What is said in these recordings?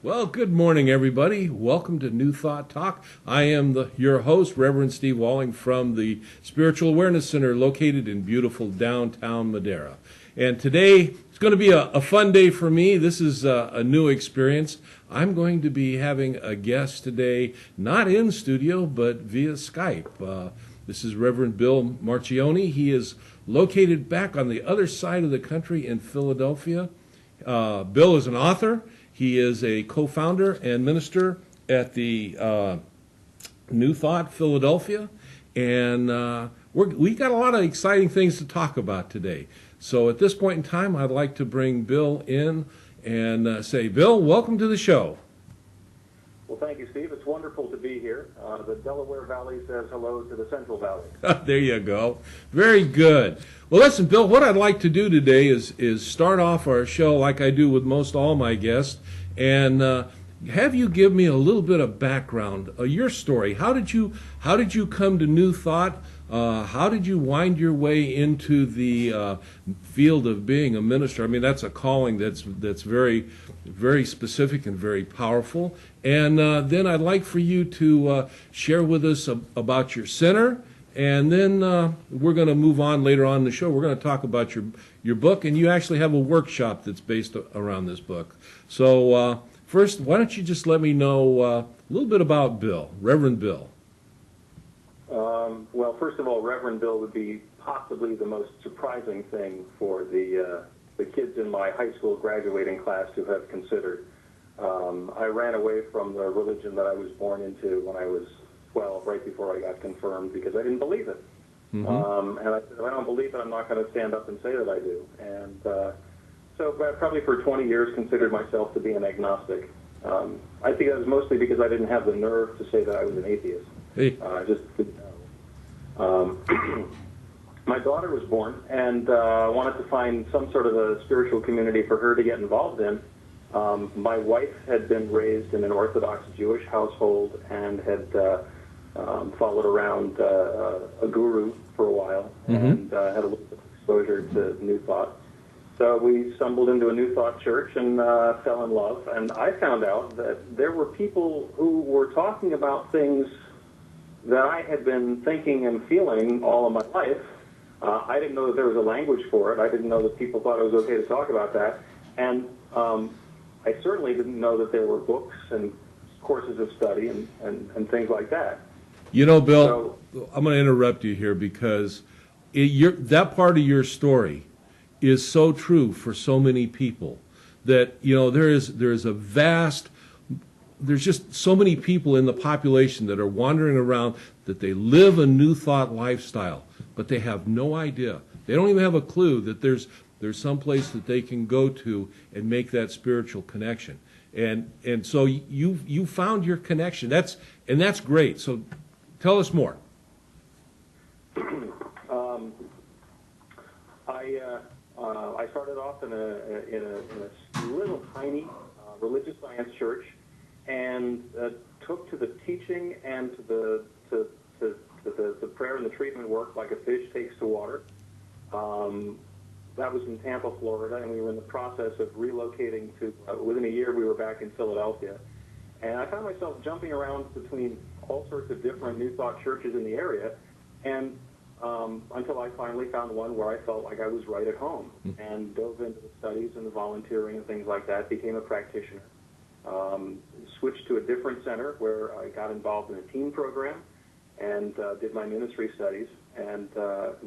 Well, good morning, everybody. Welcome to New Thought Talk. I am your host, Reverend Steve Walling from the Spiritual Awareness Center located in beautiful downtown Madera. And today, it's going to be a fun day for me. This is a new experience. I'm going to be having a guest today, not in studio, but via Skype. This is Reverend Bill Marchiony. He is located back on the other side of the country in Philadelphia. Bill is an author. He is a co-founder and minister at the New Thought Philadelphia, and we got a lot of exciting things to talk about today. So at this point in time, I'd like to bring Bill in and say, Bill, welcome to the show. Well, thank you, Steve. It's wonderful to be here. The Delaware Valley says hello to the Central Valley. There you go. Very good. Well, listen, Bill, what I'd like to do today is start off our show like I do with most all my guests, and have you give me a little bit of background, your story. How did you come to New Thought? How did you wind your way into the field of being a minister? I mean, that's a calling that's very, very specific and very powerful. And then I'd like for you to share with us about your center. And then we're going to move on later on in the show. We're going to talk about your book, and you actually have a workshop that's based around this book. So first, why don't you just let me know a little bit about Bill, Reverend Bill. Well, first of all, Reverend Bill would be possibly the most surprising thing for the kids in my high school graduating class to have considered. I ran away from the religion that I was born into when I was 12, right before I got confirmed, because I didn't believe it. Mm-hmm. And I said, if I don't believe it, I'm not going to stand up and say that I do. And so I probably for 20 years considered myself to be an agnostic. I think that was mostly because I didn't have the nerve to say that I was an atheist. Hey. I just didn't know. My daughter was born, and I wanted to find some sort of a spiritual community for her to get involved in. My wife had been raised in an Orthodox Jewish household and had followed around a guru for a while, mm-hmm. and had a little bit of exposure to New Thought. So we stumbled into a New Thought church and fell in love. And I found out that there were people who were talking about things that I had been thinking and feeling all of my life. I didn't know that there was a language for it. I didn't know that people thought it was okay to talk about that. And I certainly didn't know that there were books and courses of study and things like that. You know, Bill, so, I'm going to interrupt you here because that part of your story is so true for so many people that, you know, there's just so many people in the population that are wandering around that they live a New Thought lifestyle, but they have no idea. They don't even have a clue that there's some place that they can go to and make that spiritual connection. And so you found your connection. That's great. So tell us more. I started off in a little tiny religious science church, and took to the teaching and to the prayer and the treatment work like a fish takes to water. That was in Tampa, Florida, and we were in the process of relocating to, within a year we were back in Philadelphia. And I found myself jumping around between all sorts of different New Thought churches in the area, and until I finally found one where I felt like I was right at home, and dove into the studies and the volunteering and things like that, became a practitioner. Switched to a different center where I got involved in a teen program and did my ministry studies, and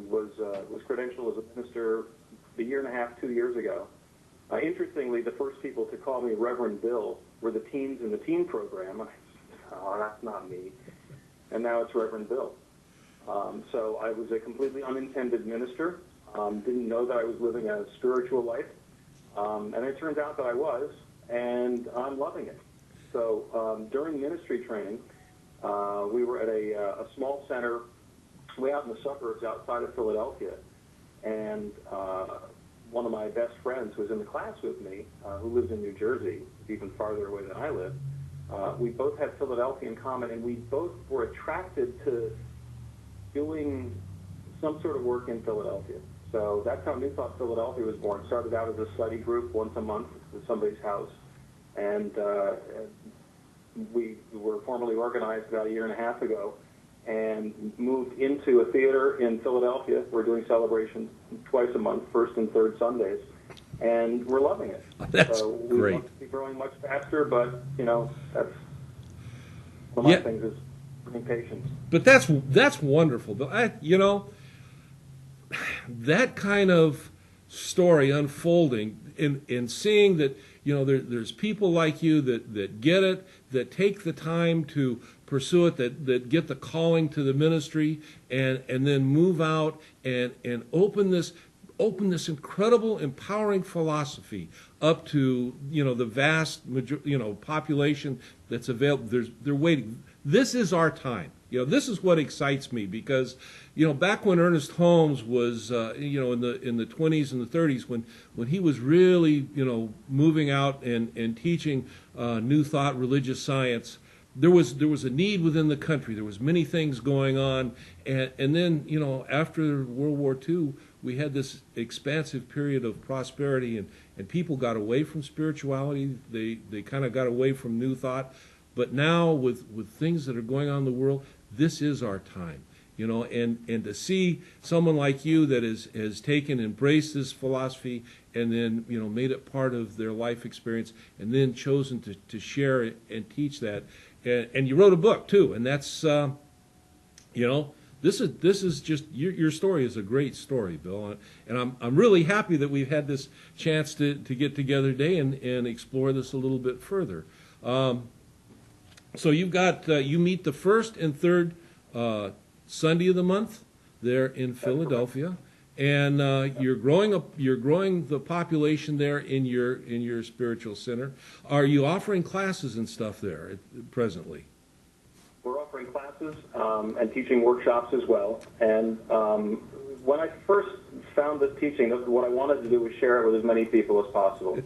was credentialed as a minister a year and a half, 2 years ago. Interestingly, the first people to call me Reverend Bill were the teens in the teen program. I said, oh, that's not me. And now it's Reverend Bill. So I was a completely unintended minister, didn't know that I was living a spiritual life, and it turns out that I was, and I'm loving it. So during ministry training, we were at a small center way out in the suburbs outside of Philadelphia. And one of my best friends who was in the class with me, who lives in New Jersey, even farther away than I live, we both had Philadelphia in common, and we both were attracted to doing some sort of work in Philadelphia. So that's how New Thought Philadelphia was born. Started out as a study group once a month at somebody's house, and we were formally organized about a year and a half ago and moved into a theater in Philadelphia. We're doing celebrations twice a month, first and third Sundays, and we're loving it. That's so we great. want to be growing much faster, but, that's one of my things is bringing patience. But that's wonderful. But that kind of story unfolding and seeing that, there's people like you that get it, that take the time to pursue it, that get the calling to the ministry, and then move out and open this incredible, empowering philosophy up to the vast population that's available. They're waiting. This is our time. This is what excites me, because back when Ernest Holmes was in the 20s and the 30s, when he was really moving out and teaching New Thought religious science, there was a need within the country. There was many things going on, and then after World War II, we had this expansive period of prosperity, and people got away from spirituality. They kind of got away from New Thought. But now with things that are going on in the world, this is our time, and to see someone like you that has embraced this philosophy and then, made it part of their life experience and then chosen to share it and teach that. And you wrote a book too, and that's, this is just, your story is a great story, Bill. And I'm really happy that we've had this chance to get together today and explore this a little bit further. So you've got you meet the first and third Sunday of the month there in Philadelphia, and you're growing the population there in your spiritual center. Are you offering classes and stuff there presently? We're offering classes and teaching workshops as well. And when I first found this teaching, what I wanted to do was share it with as many people as possible.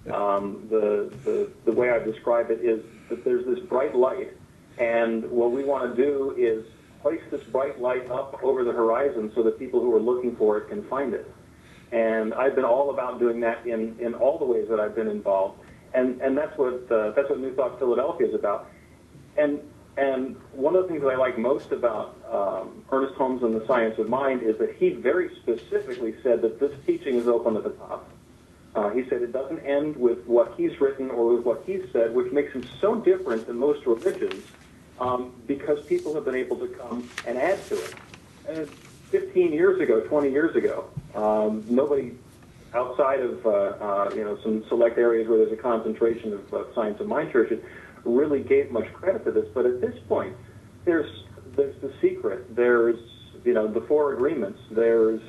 The way I describe it is that there's this bright light, and what we want to do is place this bright light up over the horizon so that people who are looking for it can find it. And I've been all about doing that in all the ways that I've been involved, and that's what New Thought Philadelphia is about. And one of the things that I like most about Ernest Holmes and the Science of Mind is that he very specifically said that this teaching is open at the top. He said it doesn't end with what he's written or with what he's said, which makes him so different than most religions, because people have been able to come and add to it. And 15 years ago, 20 years ago, nobody outside of some select areas where there's a concentration of Science of Mind churches really gave much credit to this. But at this point, there's the secret, there's the four agreements, there's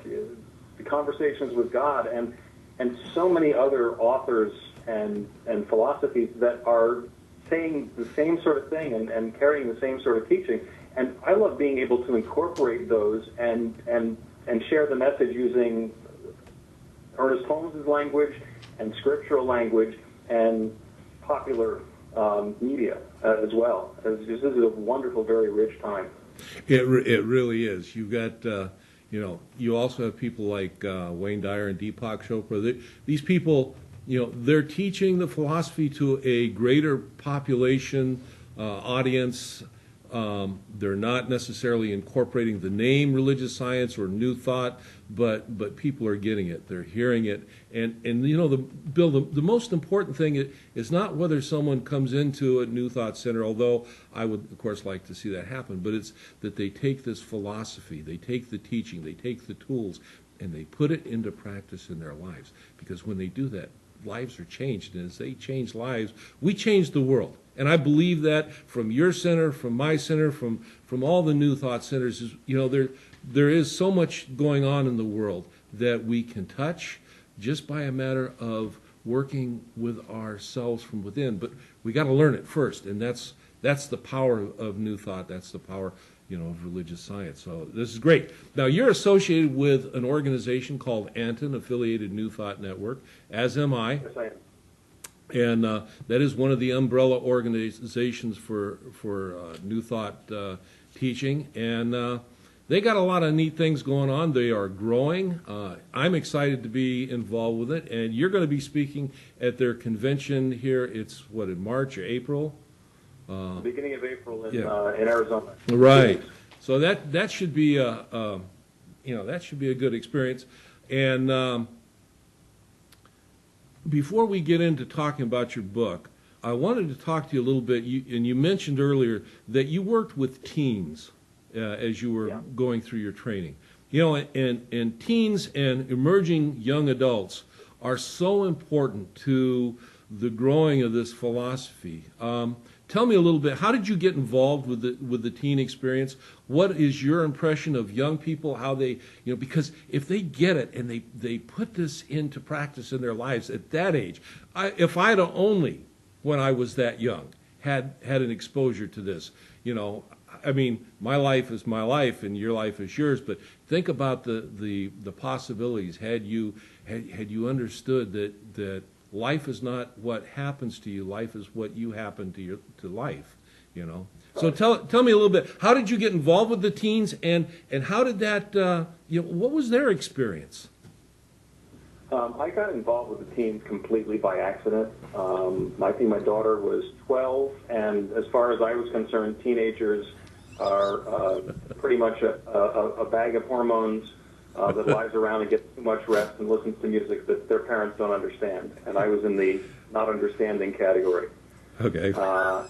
the conversations with God, and so many other authors and philosophies that are saying the same sort of thing and carrying the same sort of teaching. And I love being able to incorporate those and share the message using Ernest Holmes' language and scriptural language and popular media as well. This is a wonderful, very rich time. It really is. You've got you also have people like Wayne Dyer and Deepak Chopra. These people, they're teaching the philosophy to a greater population audience. They're not necessarily incorporating the name religious science or New Thought, but people are getting it. They're hearing it. And Bill, the most important thing is not whether someone comes into a New Thought center, although I would, of course, like to see that happen, but it's that they take this philosophy, they take the teaching, they take the tools, and they put it into practice in their lives. Because when they do that, lives are changed. And as they change lives, we change the world. And I believe that from your center, from my center, from all the New Thought centers, there is so much going on in the world that we can touch just by a matter of working with ourselves from within. But we got to learn it first, and that's that's the power of New Thought. That's the power, of religious science. So this is great. Now, you're associated with an organization called Anton, Affiliated New Thought Network, as am I. Yes, I am. And that is one of the umbrella organizations for New Thought teaching. And they got a lot of neat things going on. They are growing. I'm excited to be involved with it. And you're going to be speaking at their convention here. It's, in March or April? Beginning of April in Arizona. Right. So that should be that should be a good experience. And before we get into talking about your book, I wanted to talk to you a little bit. You mentioned earlier that you worked with teens as you were going through your training. And teens and emerging young adults are so important to the growing of this philosophy. Tell me a little bit, how did you get involved with the teen experience? What is your impression of young people, how they, because if they get it and they put this into practice in their lives at that age, if I'd only, when I was that young, had an exposure to this, I mean, my life is my life and your life is yours, but think about the possibilities. Had you understood that life is not what happens to you, life is what you happen to life, So tell me a little bit, how did you get involved with the teens, and how did that, what was their experience? I got involved with the teens completely by accident. I think my daughter was 12, and as far as I was concerned, teenagers are pretty much a bag of hormones that lies around and gets too much rest and listens to music that their parents don't understand. And I was in the not understanding category. Okay. So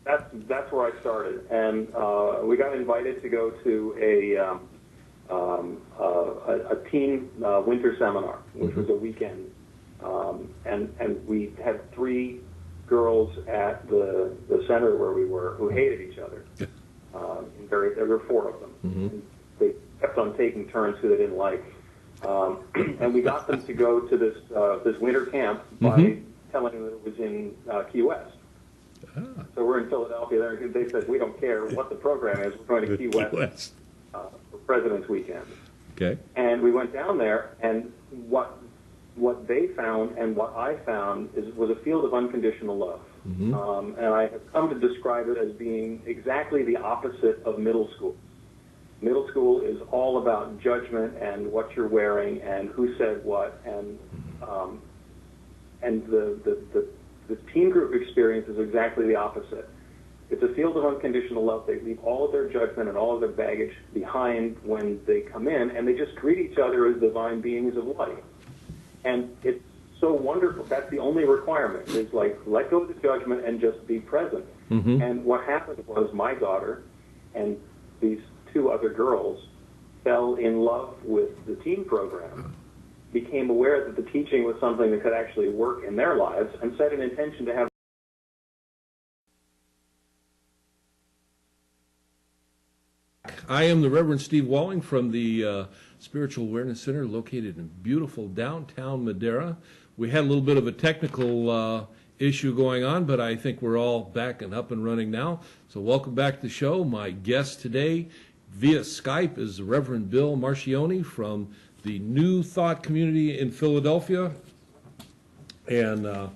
that's where I started. And we got invited to go to a teen winter seminar, which was a weekend. And we had 3 girls at the center where we were who hated each other. There were 4 of them. Mm-hmm. They kept on taking turns who they didn't like. And we got them to go to this winter camp by telling them that it was in Key West. Ah. So we're in Philadelphia. They said, we don't care what the program is. We're going to Key West for President's Weekend. Okay. And we went down there, and what they found and what I found was a field of unconditional love. Mm-hmm. And I have come to describe it as being exactly the opposite of middle school. Middle school is all about judgment and what you're wearing and who said what, and the teen group experience is exactly the opposite. It's a field of unconditional love. They leave all of their judgment and all of their baggage behind when they come in, and they just greet each other as divine beings of light. And it's so wonderful. That's the only requirement, is like, let go of the judgment and just be present. Mm-hmm. And what happened was my daughter and these 2 other girls fell in love with the teen program, became aware that the teaching was something that could actually work in their lives, and set an intention to have. I am the Reverend Steve Walling from the Spiritual Awareness Center located in beautiful downtown Madera. We had a little bit of a technical issue going on, but I think we're all back and up and running now. So welcome back to the show. My guest today via Skype is the Reverend Bill Marchiony from the New Thought community in Philadelphia. And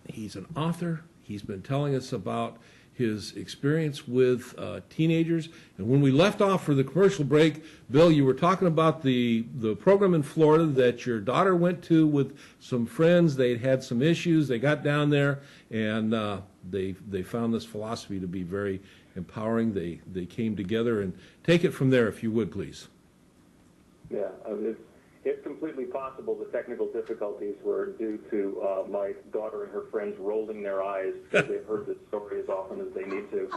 he's an author. He's been telling us about his experience with teenagers. And when we left off for the commercial break, Bill, you were talking about the program in Florida that your daughter went to with some friends. They'd had some issues. They got down there, and they found this philosophy to be very empowering. They came together. And take it from there, if you would, please. Yeah, it's completely possible the technical difficulties were due to my daughter and her friends rolling their eyes because they've heard this story as often as they need to.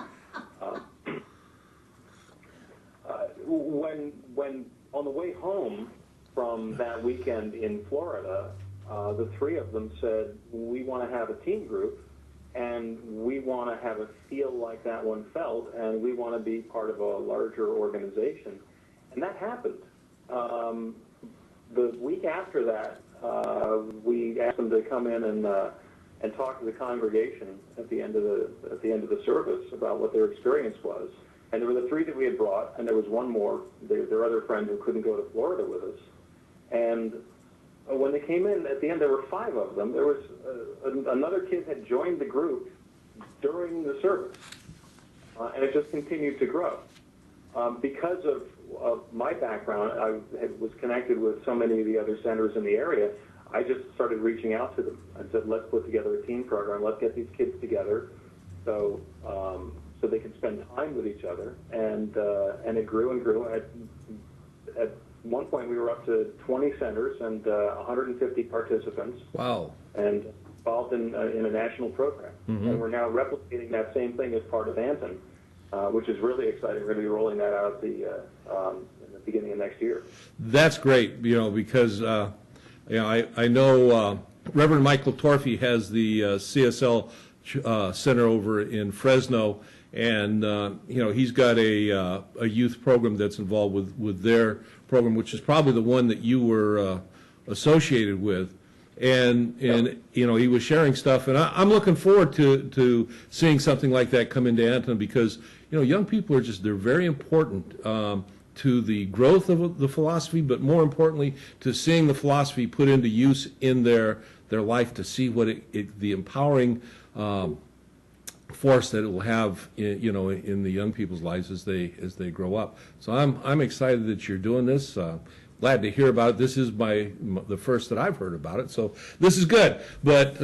When on the way home from that weekend in Florida, the 3 of them said, we want to have a teen group, and we want to have it feel like that one felt, and we want to be part of a larger organization. And that happened. The week after that, we asked them to come in and and talk to the congregation at the end of the service about what their experience was. And there were the three that we had brought, and there was one more, their other friend who couldn't go to Florida with us. And when they came in, at the end, there were 5 of them. There was another kid had joined the group during the service, and it just continued to grow. Because of my background, I was connected with so many of the other centers in the area. I just started reaching out to them and said, let's put together a teen program. Let's get these kids together so they could spend time with each other. And it grew and grew. At one point, we were up to 20 centers and 150 participants. Wow. And involved in a national program. Mm-hmm. And we're now replicating that same thing as part of Anton, which is really exciting. We're going to be rolling that out in the beginning of next year. That's great, because I know Reverend Michael Torfey has the CSL Center over in Fresno, and he's got a youth program that's involved with their program, which is probably the one that you were associated with. And he was sharing stuff, and I'm looking forward to seeing something like that come into Anton, because young people are they're very important to the growth of the philosophy, but more importantly to seeing the philosophy put into use in their life, to see what the empowering force that it will have in the young people's lives as they grow up. So I'm excited that you're doing this. Glad to hear about it. This is the first that I've heard about it, so this is good. But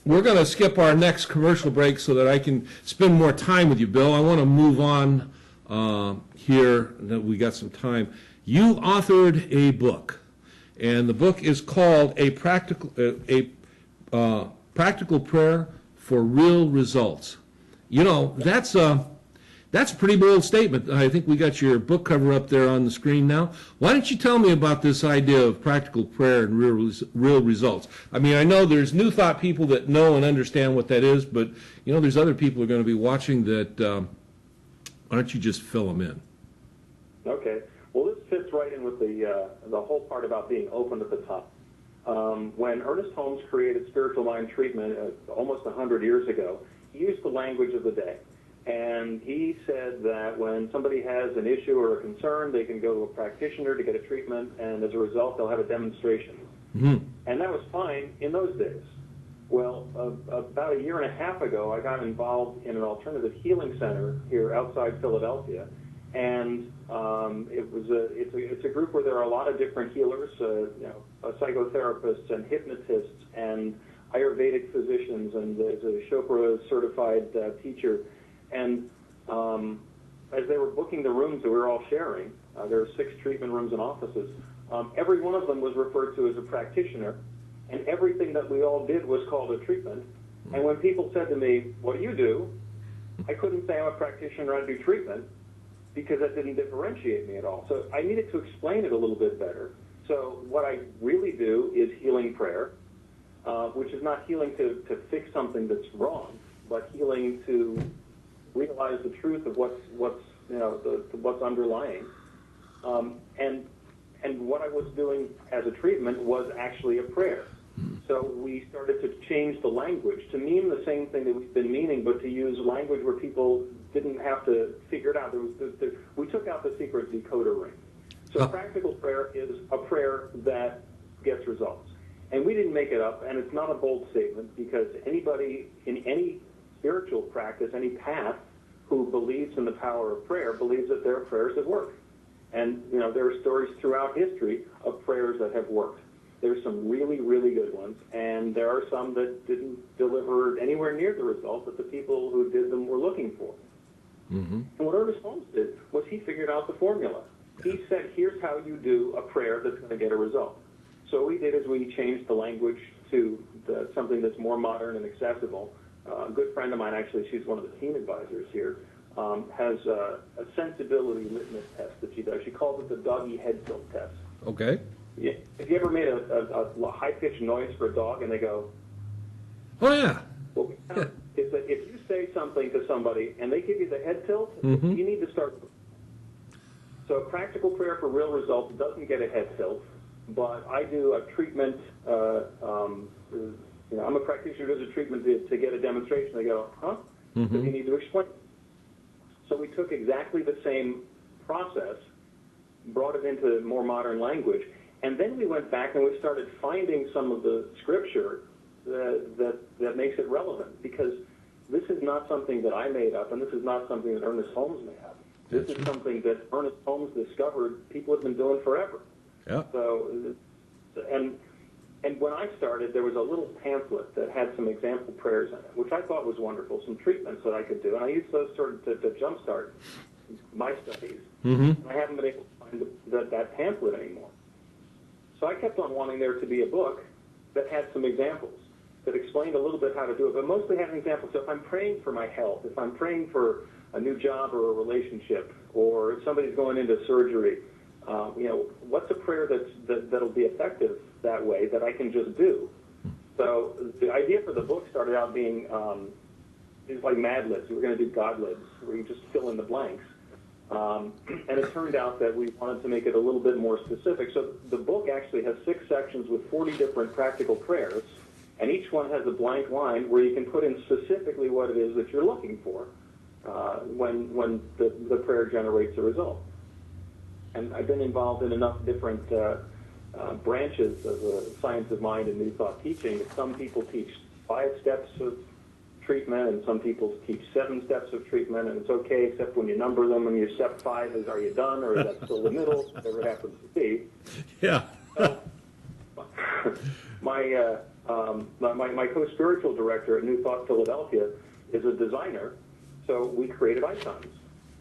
we're going to skip our next commercial break so that I can spend more time with you, Bill. I want to move on here. We got some time. You authored a book, and the book is called A Practical Prayer for Real Results. That's a pretty bold statement. I think we got your book cover up there on the screen now. Why don't you tell me about this idea of practical prayer and real results? I mean, I know there's New Thought people that know and understand what that is, but there's other people who are going to be watching that. Why don't you just fill them in? Okay. Well, this fits right in with the whole part about being open at the top. When Ernest Holmes created Spiritual Mind Treatment almost 100 years ago, he used the language of the day. And he said that when somebody has an issue or a concern, they can go to a practitioner to get a treatment, and as a result, they'll have a demonstration. Mm-hmm. And that was fine in those days. Well, about a year and a half ago, I got involved in an alternative healing center here outside Philadelphia, and it's a group where there are a lot of different healers, psychotherapists and hypnotists and Ayurvedic physicians, and there's a Chopra certified teacher. And as they were booking the rooms that we were all sharing, there were 6 treatment rooms and offices, every one of them was referred to as a practitioner, and everything that we all did was called a treatment. And when people said to me, what do you do? I couldn't say I'm a practitioner, I do treatment, because that didn't differentiate me at all. So I needed to explain it a little bit better. So what I really do is healing prayer, which is not healing to fix something that's wrong, but healing to realize the truth of what's underlying. And what I was doing as a treatment was actually a prayer. So we started to change the language to mean the same thing that we've been meaning, but to use language where people didn't have to figure it out. We took out the secret decoder ring. So practical prayer is a prayer that gets results. And we didn't make it up, and it's not a bold statement, because anybody in any spiritual practice, any path, who believes in the power of prayer believes that their prayers have worked. And, there are stories throughout history of prayers that have worked. There's some really, really good ones, and there are some that didn't deliver anywhere near the result that the people who did them were looking for. Mm-hmm. And what Ernest Holmes did was he figured out the formula. He said, here's how you do a prayer that's going to get a result. So what we did is we changed the language to something that's more modern and accessible. A good friend of mine, actually, she's one of the team advisors here, has a sensibility litmus test that she does. She calls it the doggy head tilt test. Okay. Yeah. Have you ever made a high-pitched noise for a dog and they go, oh, yeah. What we found is that if you say something to somebody and they give you the head tilt, mm-hmm. you need to start. So practical prayer for real results doesn't get a head tilt, but I do a treatment, I'm a practitioner who does a treatment to get a demonstration. They go, huh? Mm-hmm. So you need to explain. So we took exactly the same process, brought it into more modern language, and then we went back and we started finding some of the scripture that makes it relevant, because this is not something that I made up, and this is not something that Ernest Holmes made up. This is something that Ernest Holmes discovered people have been doing forever. Yeah. So, and when I started, there was a little pamphlet that had some example prayers in it, which I thought was wonderful, some treatments that I could do, and I used those sort of to jumpstart my studies. Mm-hmm. And I haven't been able to find that pamphlet anymore. So I kept on wanting there to be a book that had some examples, that explained a little bit how to do it, but mostly had an example. So if I'm praying for my health, if I'm praying for a new job or a relationship, or if somebody's going into surgery, what's a prayer that'll be effective that way that I can just do? So the idea for the book started out being it's like Mad Libs. We were going to do God Libs, where you just fill in the blanks. And it turned out that we wanted to make it a little bit more specific. So the book actually has 6 sections with 40 different practical prayers, and each one has a blank line where you can put in specifically what it is that you're looking for when the prayer generates a result. And I've been involved in enough different branches of the science of mind and New Thought teaching that some people teach 5 steps of treatment, and some people teach 7 steps of treatment, and it's okay, except when you number them and you step 5 is, are you done, or is that still the middle, whatever it happens to be. Yeah. So, my co-spiritual director at New Thought Philadelphia is a designer, so we created icons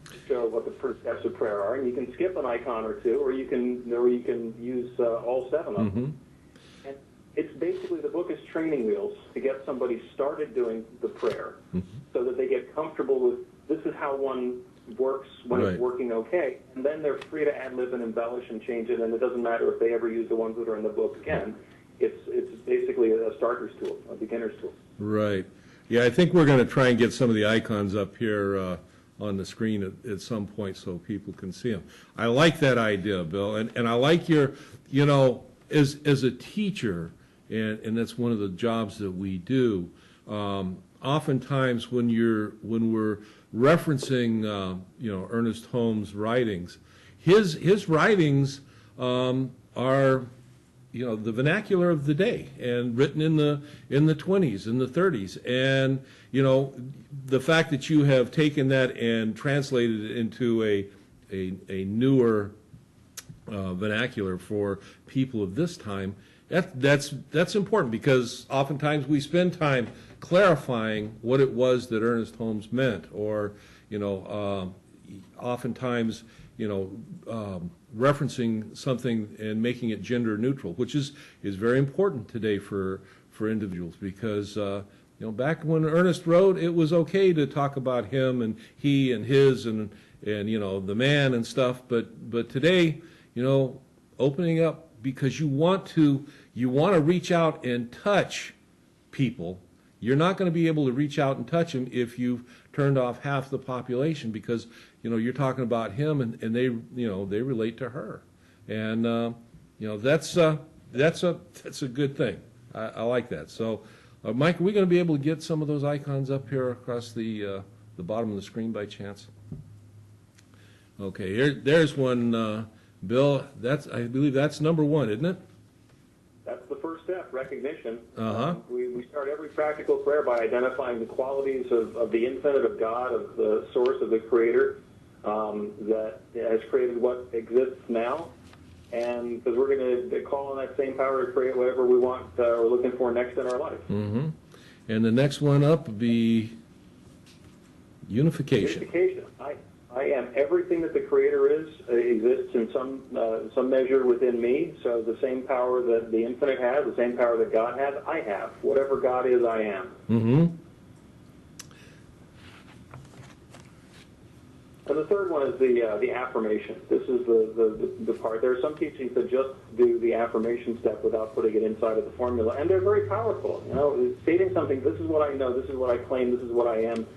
to show what the first steps of prayer are, and you can skip an icon or two, or you can use all 7 of them. Mm-hmm. And it's basically, the book is training wheels to get somebody started doing the prayer, so that they get comfortable with this is how one works when it's working okay, and then they're free to ad-lib and embellish and change it, and it doesn't matter if they ever use the ones that are in the book again. It's basically a starter's tool, a beginner's tool. Right. Yeah, I think we're going to try and get some of the icons up here on the screen at some point so people can see them. I like that idea, Bill, and I like your, as a teacher, and that's one of the jobs that we do. Oftentimes, when we're referencing, Ernest Holmes' writings, his writings are, the vernacular of the day, and written in the 20s, in the 30s, and the fact that you have taken that and translated it into a newer vernacular for people of this time. That's important, because oftentimes we spend time clarifying what it was that Ernest Holmes meant, or oftentimes referencing something and making it gender neutral, which is very important today for individuals, because back when Ernest wrote, it was okay to talk about him and he and his and the man and stuff, but today, opening up, because you want to reach out and touch people. You're not going to be able to reach out and touch them if you've turned off half the population, because you're talking about him and they they relate to her, and that's a good thing. I like that. So, Mike, are we going to be able to get some of those icons up here across the bottom of the screen by chance? Okay, there's one, Bill. I believe that's number 1, isn't it? That's the first step, recognition. Uh-huh. We start every practical prayer by identifying the qualities of the infinite, of God, of the source, of the Creator, that has created what exists now. And because we're going to call on that same power to create whatever we want or looking for next in our life. Mm-hmm. And the next one up would be unification. Unification. I am everything that the Creator is, exists in some measure within me. So the same power that the infinite has, the same power that God has, I have. Whatever God is, I am. Mm-hmm. And the third one is the affirmation. This is the part. There are some teachings that just do the affirmation step without putting it inside of the formula, and they're very powerful. Stating something, this is what I know, this is what I claim, this is what I am,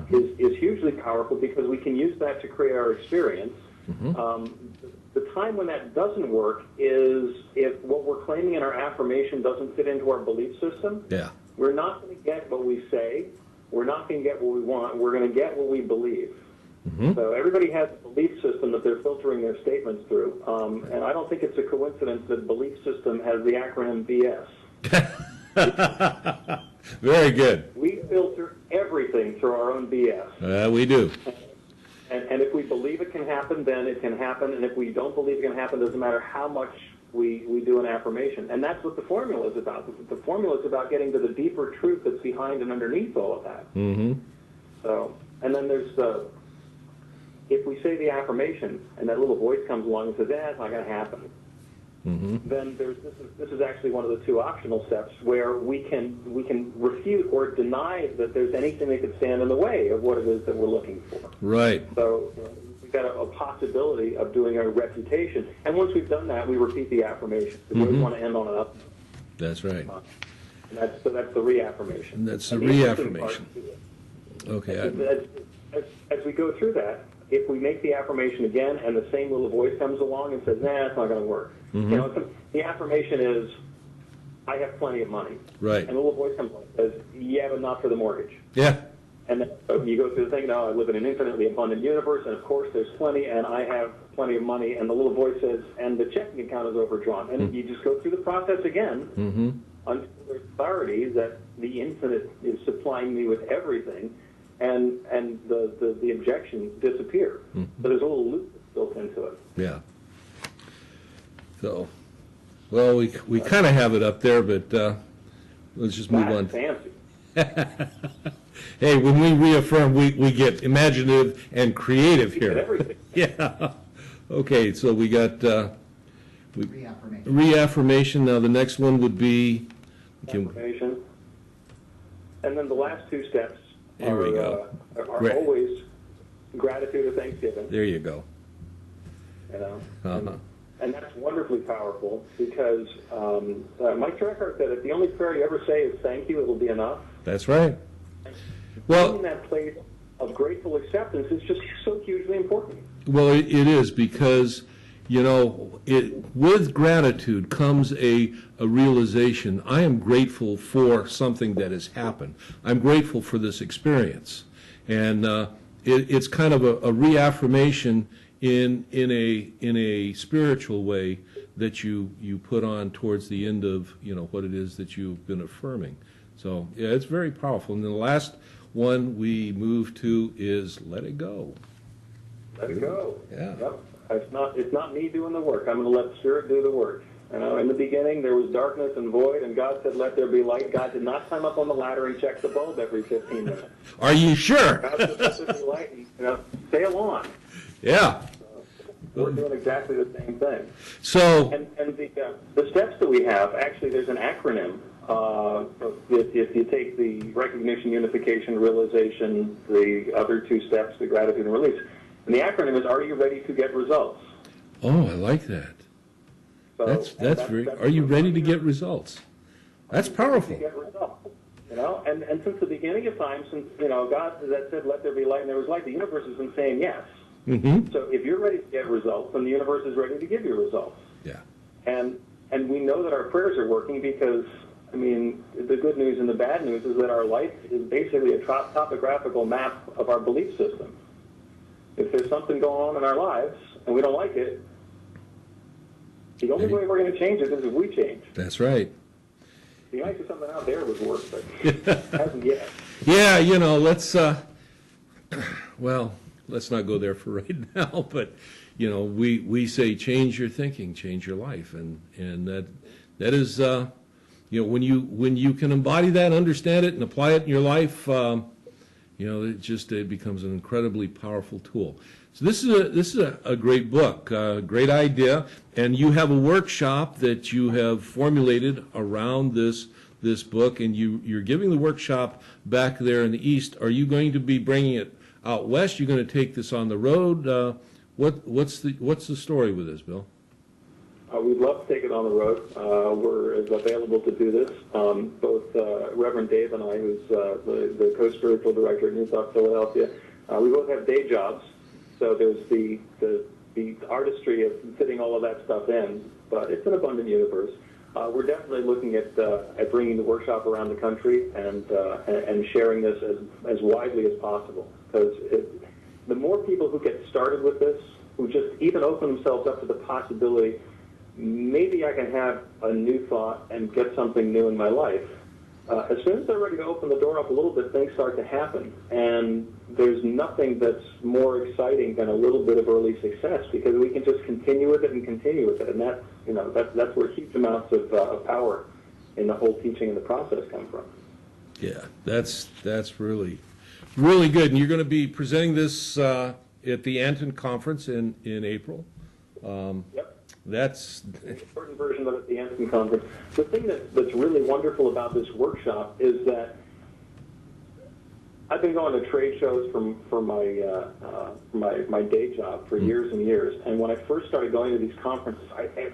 is hugely powerful, because we can use that to create our experience, The time when that doesn't work is if what we're claiming in our affirmation doesn't fit into our belief system. Yeah. We're not going to get what we say. We're not going to get what we want. We're going to get what we believe. So everybody has a belief system that they're filtering their statements through. And I don't think it's a coincidence that belief system has the acronym BS. Very good. We filter everything through our own BS. We do. And if we believe it can happen, then it can happen. And if we don't believe it can happen, it doesn't matter how much we do an affirmation. And that's what the formula is about. The formula is about getting to the deeper truth that's behind and underneath all of that. So, and then there's if we say the affirmation and that little voice comes along and says, it's not going to happen, then this is actually one of the two optional steps where we can refute or deny that there's anything that could stand in the way of what it is that we're looking for. Right. So we've got a possibility of doing a refutation, and once we've done that, we repeat the affirmation. We always want to end on an up. That's right. And that's the reaffirmation. That's the reaffirmation. Okay. As we go through that, if we make the affirmation again and the same little voice comes along and says, it's not going to work. You know, the affirmation is, I have plenty of money. Right. And the little voice comes along and says, yeah, but not for the mortgage. Yeah. And then you go through the thing, I live in an infinitely abundant universe, and of course there's plenty, and I have plenty of money, and the little voice says, and the checking account is overdrawn. And you just go through the process again until there's clarity that the infinite is supplying me with everything, and the objections disappear. So there's a little loop built into it. Yeah. So, well, we kind of have it up there, but let's just move on. Fancy. Hey, when we reaffirm, we get imaginative and creative here. Everything. Yeah. Okay, so we got Reaffirmation. reaffirmation. Now the next one would be Affirmation. And then the last two steps There we go. are always gratitude or thanksgiving. There you go. You know? And that's wonderfully powerful because Mike Eckhart said if the only prayer you ever say is thank you, it'll be enough. That's right. Being in that place of grateful acceptance is just so hugely important. Well, it is because, you know, with gratitude comes a realization. I am grateful for something that has happened. I'm grateful for this experience. And it's kind of a reaffirmation in a spiritual way that you put on towards the end of, you know, what it is that you've been affirming. So, yeah, it's very powerful. And then the last one we move to is let it go. Let it go. Yeah. Yep. It's not me doing the work. I'm going to let Spirit do the work. You know, in the beginning there was darkness and void, and God said, "Let there be light." God did not climb up on the ladder and check the bulb every 15 minutes. Are you sure? God said, "Let there be light," and, you know, sail on. Yeah. We're doing exactly the same thing. So. And the steps that we have, actually, there's an acronym. If you take the recognition, unification, realization, the other two steps, the gratitude and release, and the acronym is, are you ready to get results? Oh, I like that. So, That's very. Are you ready to get results? That's powerful. To get results, you know, and since the beginning of time, since, you know, God that said, "Let there be light," and there was light, the universe has been saying yes. So if you're ready to get results, then the universe is ready to give you results. Yeah. And we know that our prayers are working because, I mean, the good news and the bad news is that our life is basically a topographical map of our belief system. If there's something going on in our lives and we don't like it, the only way we're going to change it is if we change. That's right. The nice of something out there would work, but hasn't yet. Yeah, you know, let's not go there for right now, but, you know, we say change your thinking, change your life, and that is, you know, when you can embody that, understand it, and apply it in your life, you know, it becomes an incredibly powerful tool. So this is a great book, great idea, and you have a workshop that you have formulated around this book, and you're giving the workshop back there in the East. Are you going to be bringing it out West? You're going to take this on the road? What's the story with this, Bill? We'd love to take it on the road. We're available to do this. Both Reverend Dave and I, who's the co-spiritual director at New Thought Philadelphia, we both have day jobs. So there's the the artistry of fitting all of that stuff in, but it's an abundant universe. We're definitely looking at bringing the workshop around the country and sharing this as widely as possible. Because the more people who get started with this, who just even open themselves up to the possibility, maybe I can have a new thought and get something new in my life. As soon as they're ready to open the door up a little bit, things start to happen. And there's nothing that's more exciting than a little bit of early success, because we can just continue with it and continue with it. And that's where huge amounts of power in the whole teaching and the process come from. Yeah, that's really, really good. And you're going to be presenting this at the Anton Conference in April. Yep. That's a shortened version of it at the Anson Conference. The thing that's really wonderful about this workshop is that I've been going to trade shows for my day job for years and years. And when I first started going to these conferences,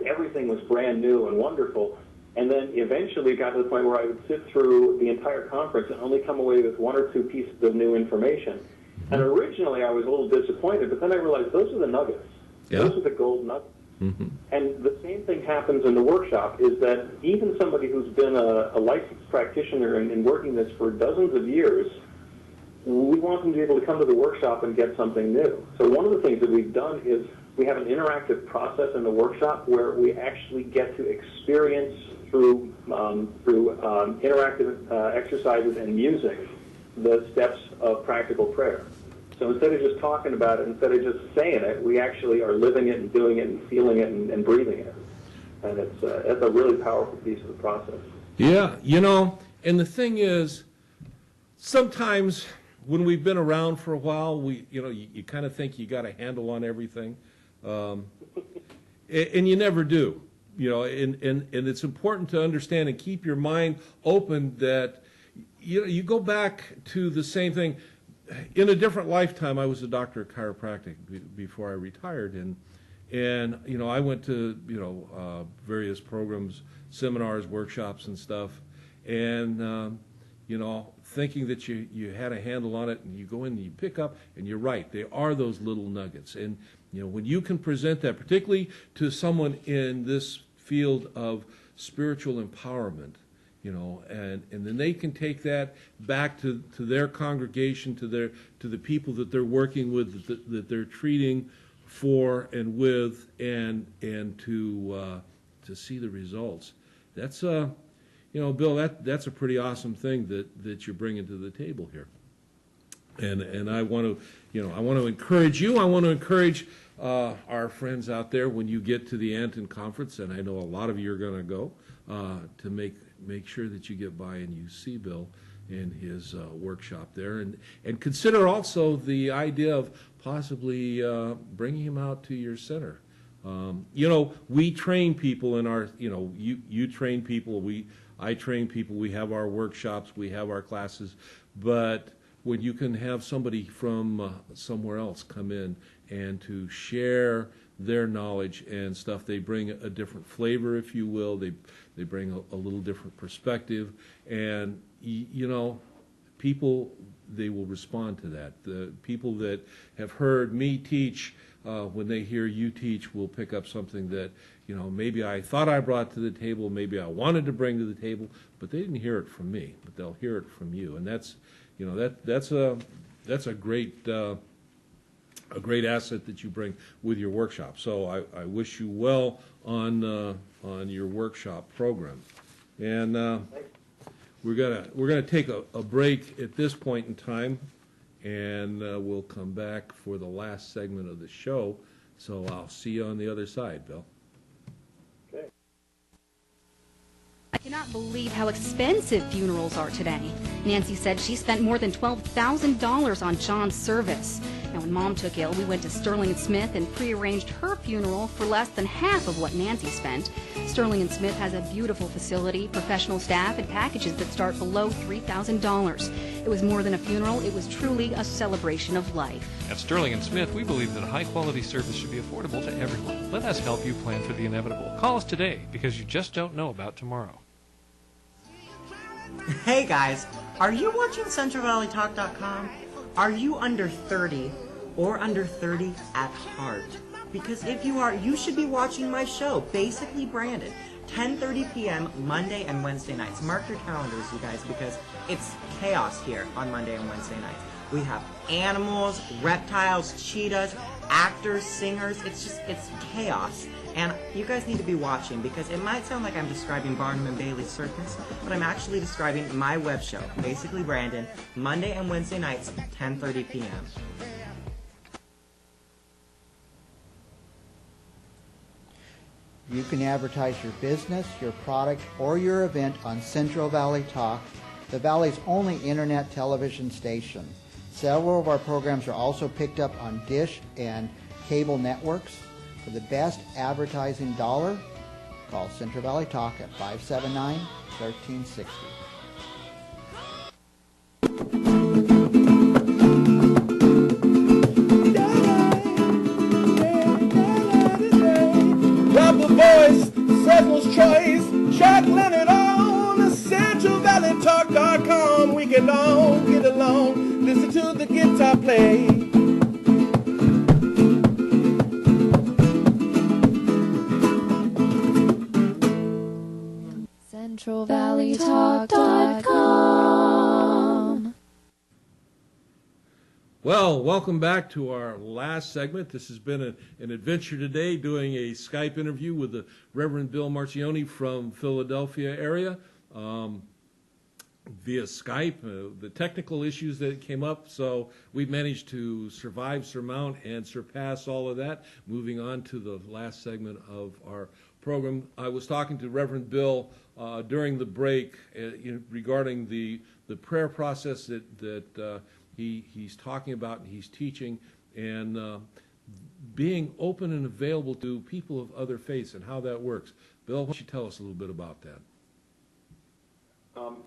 everything was brand new and wonderful. And then eventually got to the point where I would sit through the entire conference and only come away with one or two pieces of new information. And originally I was a little disappointed, but then I realized those are the nuggets. Yeah. Those are the gold nuggets. Mm-hmm. And the same thing happens in the workshop, is that even somebody who's been a licensed practitioner and working this for dozens of years, we want them to be able to come to the workshop and get something new. So one of the things that we've done is we have an interactive process in the workshop where we actually get to experience through interactive exercises and music the steps of practical prayer. So instead of just talking about it, instead of just saying it, we actually are living it and doing it and feeling it and breathing it. And it's a really powerful piece of the process. Yeah, and the thing is, sometimes when we've been around for a while, you kind of think you got a handle on everything, and you never do. And it's important to understand and keep your mind open that you go back to the same thing. In a different lifetime, I was a doctor of chiropractic before I retired, and I went to various programs, seminars, workshops, and stuff, and thinking that you had a handle on it, and you go in and you pick up, and you're right, they are those little nuggets, and when you can present that, particularly to someone in this field of spiritual empowerment. And then they can take that back to their congregation, to the people that they're working with, that they're treating for and with, and to see the results. That's Bill, that's a pretty awesome thing that you're bringing to the table here. And I want to encourage you. I want to encourage our friends out there when you get to the Anton Conference, and I know a lot of you are going to go, to make sure that you get by and you see Bill in his workshop there, and consider also the idea of possibly bringing him out to your center. We train people in our, you train people, I train people, we have our workshops, we have our classes, but when you can have somebody from somewhere else come in and to share their knowledge and stuff, they bring a different flavor, if you will. They bring a little different perspective, and people, they will respond to that. The people that have heard me teach, when they hear you teach, will pick up something that maybe I thought I brought to the table, maybe I wanted to bring to the table, but they didn't hear it from me, but they'll hear it from you, and that's a great asset that you bring with your workshop. So I wish you well on your workshop program. And we're gonna take a break at this point in time, and we'll come back for the last segment of the show. So I'll see you on the other side, Bill. I cannot believe how expensive funerals are today. Nancy said she spent more than $12,000 on John's service. Now, when Mom took ill, we went to Sterling & Smith and prearranged her funeral for less than half of what Nancy spent. Sterling & Smith has a beautiful facility, professional staff, and packages that start below $3,000. It was more than a funeral. It was truly a celebration of life. At Sterling & Smith, we believe that high-quality service should be affordable to everyone. Let us help you plan for the inevitable. Call us today, because you just don't know about tomorrow. Hey guys, are you watching CentralValleyTalk.com? Are you under 30 or under 30 at heart? Because if you are, you should be watching my show, Basically Brandon, 10:30 p.m. Monday and Wednesday nights. Mark your calendars, you guys, because it's chaos here on Monday and Wednesday nights. We have animals, reptiles, cheetahs, actors, singers. It's chaos. And you guys need to be watching, because it might sound like I'm describing Barnum and Bailey's Circus, but I'm actually describing my web show, Basically Brandon, Monday and Wednesday nights, 10:30 p.m. You can advertise your business, your product, or your event on Central Valley Talk, the Valley's only internet television station. Several of our programs are also picked up on Dish and cable networks. For the best advertising dollar, call Central Valley Talk at 579-1360. Proper voice, Cecil's choice, juggling it on CentralValleyTalk.com. We can all get along, listen to the guitar play. CentralValleyTalk.com. Well, welcome back to our last segment. This has been an adventure today, doing a Skype interview with the Reverend Bill Marchiony from Philadelphia area via Skype. The technical issues that came up, so we've managed to surmount, and surpass all of that. Moving on to the last segment of our program, I was talking to Reverend Bill during the break regarding the prayer process that he's talking about and he's teaching, and being open and available to people of other faiths and how that works. Bill, why don't you tell us a little bit about that?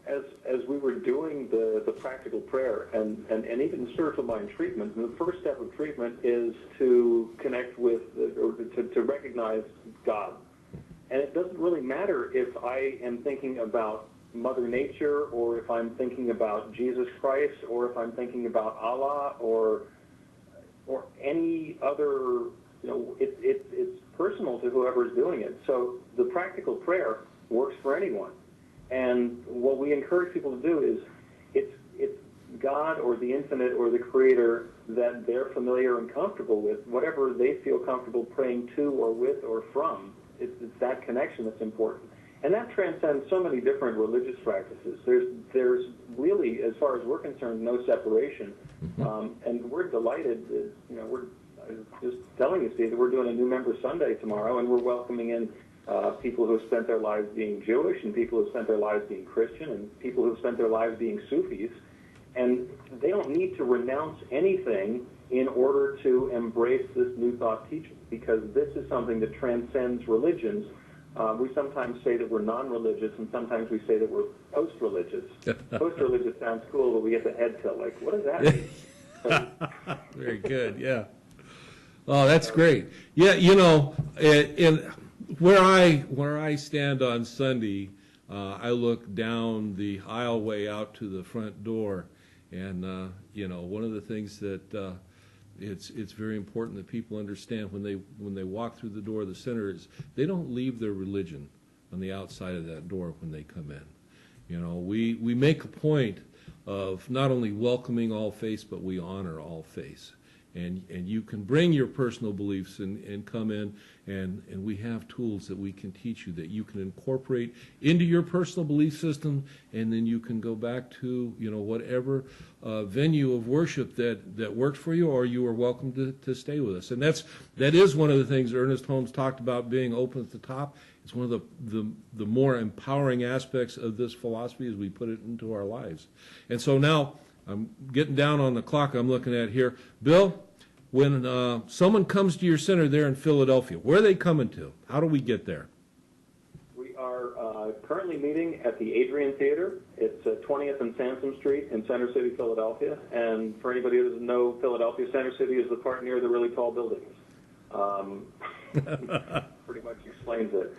As we were doing the practical prayer and even spiritual mind treatment, the first step of treatment is to connect with, or to recognize God. And it doesn't really matter if I am thinking about Mother Nature, or if I'm thinking about Jesus Christ, or if I'm thinking about Allah, or any other, it's personal to whoever's doing it. So the practical prayer works for anyone. And what we encourage people to do is, it's God or the Infinite or the Creator that they're familiar and comfortable with, whatever they feel comfortable praying to or with or from. It's that connection that's important. And that transcends so many different religious practices. There's really, as far as we're concerned, no separation. And we're delighted that, we're just telling you, Steve, that we're doing a new member Sunday tomorrow, and we're welcoming in people who have spent their lives being Jewish, and people who have spent their lives being Christian, and people who have spent their lives being Sufis. And they don't need to renounce anything in order to embrace this New Thought teaching, because this is something that transcends religions. We sometimes say that we're non-religious, and sometimes we say that we're post-religious. Post-religious sounds cool, but we get the head tilt. Like, what does that mean? Very good, yeah. Oh, that's great. Yeah, in where I stand on Sunday, I look down the aisleway out to the front door, and one of the things that it's very important that people understand when they walk through the door of the center is they don't leave their religion on the outside of that door when they come in. We make a point of not only welcoming all faiths, but we honor all faiths. And you can bring your personal beliefs and come in, and we have tools that we can teach you that you can incorporate into your personal belief system, and then you can go back to whatever venue of worship that works for you, or you are welcome to stay with us. And that is one of the things Ernest Holmes talked about, being open at the top. It's one of the more empowering aspects of this philosophy as we put it into our lives. And so now, I'm getting down on the clock I'm looking at here. Bill, when someone comes to your center there in Philadelphia, where are they coming to? How do we get there? We are currently meeting at the Adrian Theater. It's 20th and Sansom Street in Center City, Philadelphia. And for anybody who doesn't know Philadelphia, Center City is the part near the really tall buildings. Pretty much explains it.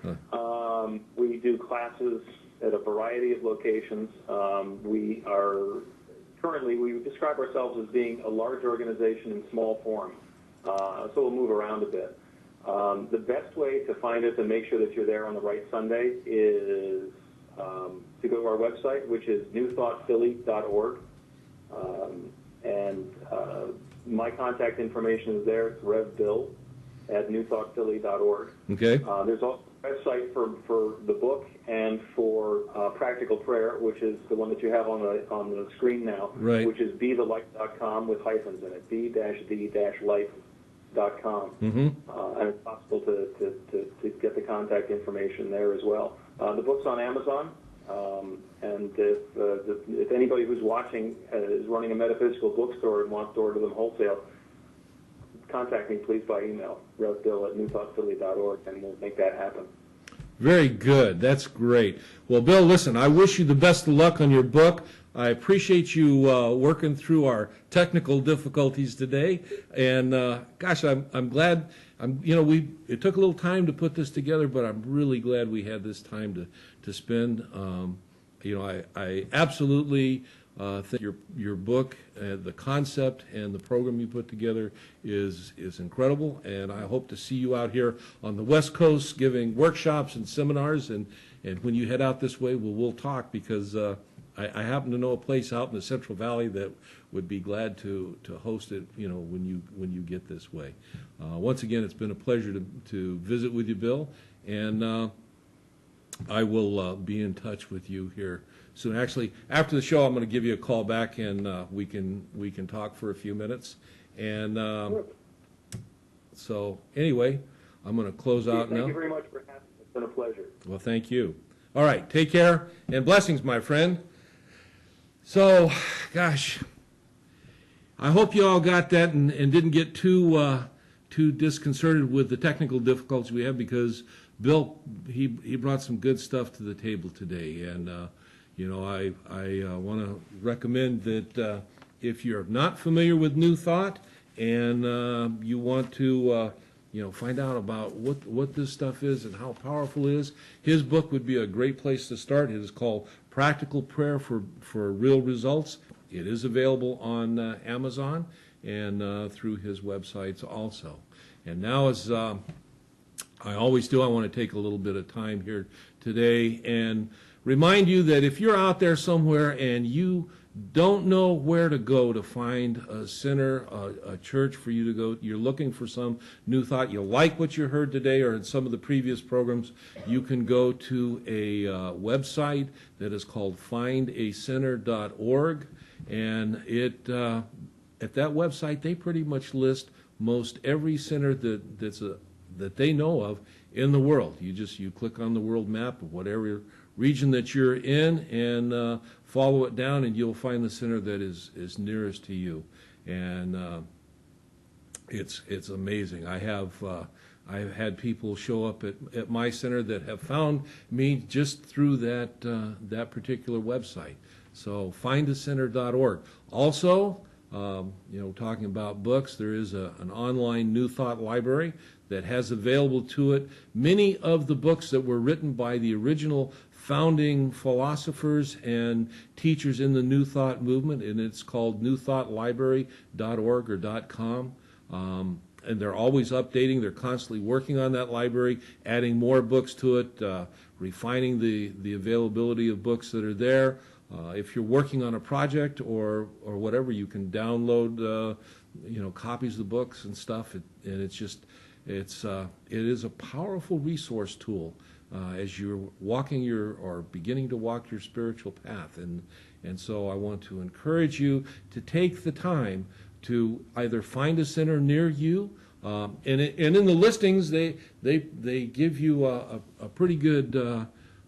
We do classes at a variety of locations. Currently, we describe ourselves as being a large organization in small form, so we'll move around a bit. The best way to find us and make sure that you're there on the right Sunday is to go to our website, which is newthoughtphilly.org. And my contact information is there. It's revbill@newthoughtphilly.org. Okay. There's also a website for the book and for Practical Prayer, which is the one that you have on the screen now, Right. which is bethelight.com with hyphens in it, b-the-light.com. Mm-hmm. And it's possible to get the contact information there as well. The book's on Amazon, and if anybody who's watching is running a metaphysical bookstore and wants to order them wholesale, contact me please by email, revbill@newthoughtphilly.org, and we'll make that happen. Very good. That's great. Well, Bill, listen, I wish you the best of luck on your book. I appreciate you working through our technical difficulties today, and gosh, I'm glad. It took a little time to put this together, but I'm really glad we had this time to spend. I absolutely think your book, the concept, and the program you put together is incredible, and I hope to see you out here on the West Coast giving workshops and seminars, and when you head out this way, we'll talk, because I happen to know a place out in the Central Valley that would be glad to host it, when you get this way. Once again, it's been a pleasure to visit with you, Bill, and I will be in touch with you here soon. Actually, after the show, I'm going to give you a call back, and we can talk for a few minutes. And so anyway, I'm going to close out now. Thank you very much for having me. It's been a pleasure. Well, thank you. All right, take care, and blessings, my friend. So, gosh, I hope you all got that and didn't get too disconcerted with the technical difficulties we have, because Bill, he brought some good stuff to the table today, and I want to recommend that if you're not familiar with New Thought and you want to find out about what this stuff is and how powerful it is, his book would be a great place to start. It is called Practical Prayer for Real Results. It is available on Amazon and through his websites also. And now, as I always do, I want to take a little bit of time here today and remind you that if you're out there somewhere and you don't know where to go to find a center, a church for you to go, you're looking for some new thought, you like what you heard today or in some of the previous programs, you can go to a website that is called findacenter.org, and at that website they pretty much list most every center that they know of in the world. You click on the world map of whatever region that you're in and follow it down, and you'll find the center that is nearest to you. And it's amazing. I've had people show up at my center that have found me just through that particular website. So findacenter.org. Also, talking about books, there is an online New Thought library that has available to it many of the books that were written by the original founding philosophers and teachers in the New Thought movement, and it's called newthoughtlibrary.org or .com. And they're always updating. They're constantly working on that library, adding more books to it, refining the availability of books that are there. If you're working on a project or whatever, you can download copies of the books and stuff, and it is a powerful resource tool as you're walking or beginning to walk your spiritual path. And so I want to encourage you to take the time to either find a center near you, and in the listings they give you a pretty good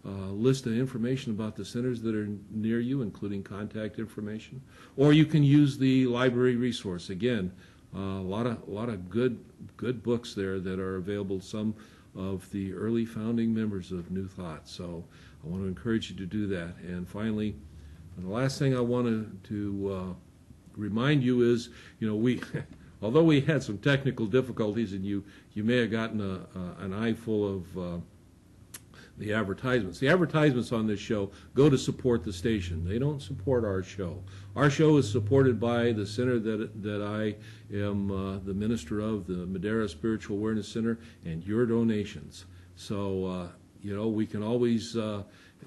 list of information about the centers that are near you, including contact information. Or you can use the library resource. Again, a lot of good books there that are available. Some of the early founding members of New Thought. So I want to encourage you to do that. And finally, the last thing I wanted to remind you is, we, although we had some technical difficulties, and you may have gotten an eye full of the advertisements. The advertisements on this show go to support the station. They don't support our show. Our show is supported by the center that I am the minister of, the Madera Spiritual Awareness Center, and your donations. So, we can always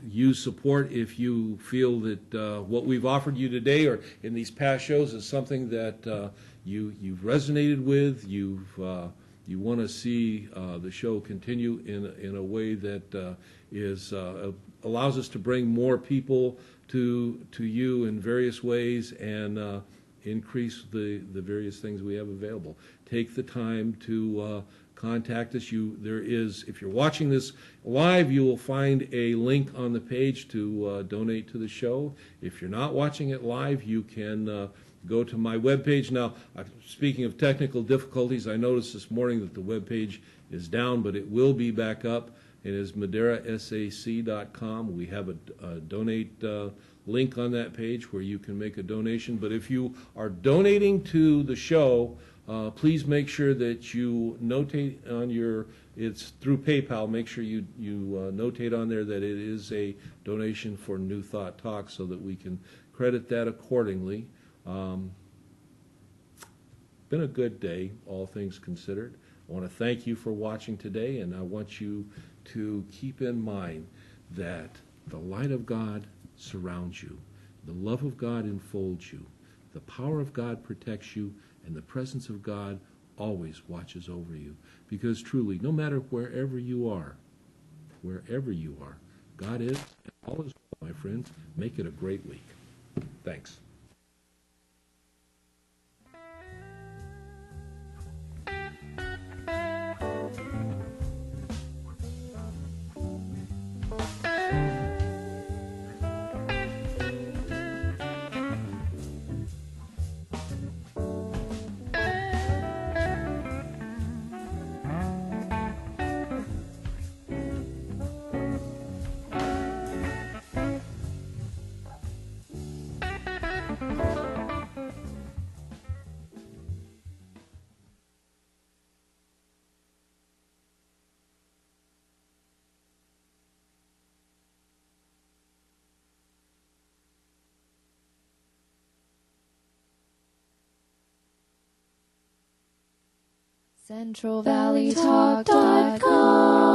use support if you feel that what we've offered you today or in these past shows is something that you've resonated with, you want to see the show continue in a way that allows us to bring more people to you in various ways and increase the various things we have available. Take the time to contact us. If you're watching this live, you will find a link on the page to donate to the show. If you're not watching it live, you can go to my webpage. Now, speaking of technical difficulties, I noticed this morning that the webpage is down, but it will be back up. It is maderasac.com. We have a donate link on that page where you can make a donation. But if you are donating to the show, please make sure that you notate on it's through PayPal, make sure you notate on there that it is a donation for New Thought Talk so that we can credit that accordingly. Been a good day, all things considered. I want to thank you for watching today, and I want you to keep in mind that the light of God surrounds you, the love of God enfolds you, the power of God protects you, and the presence of God always watches over you. Because truly, no matter wherever you are, God is, and all is well, my friends. Make it a great week. Thanks. CentralValleyTalk.com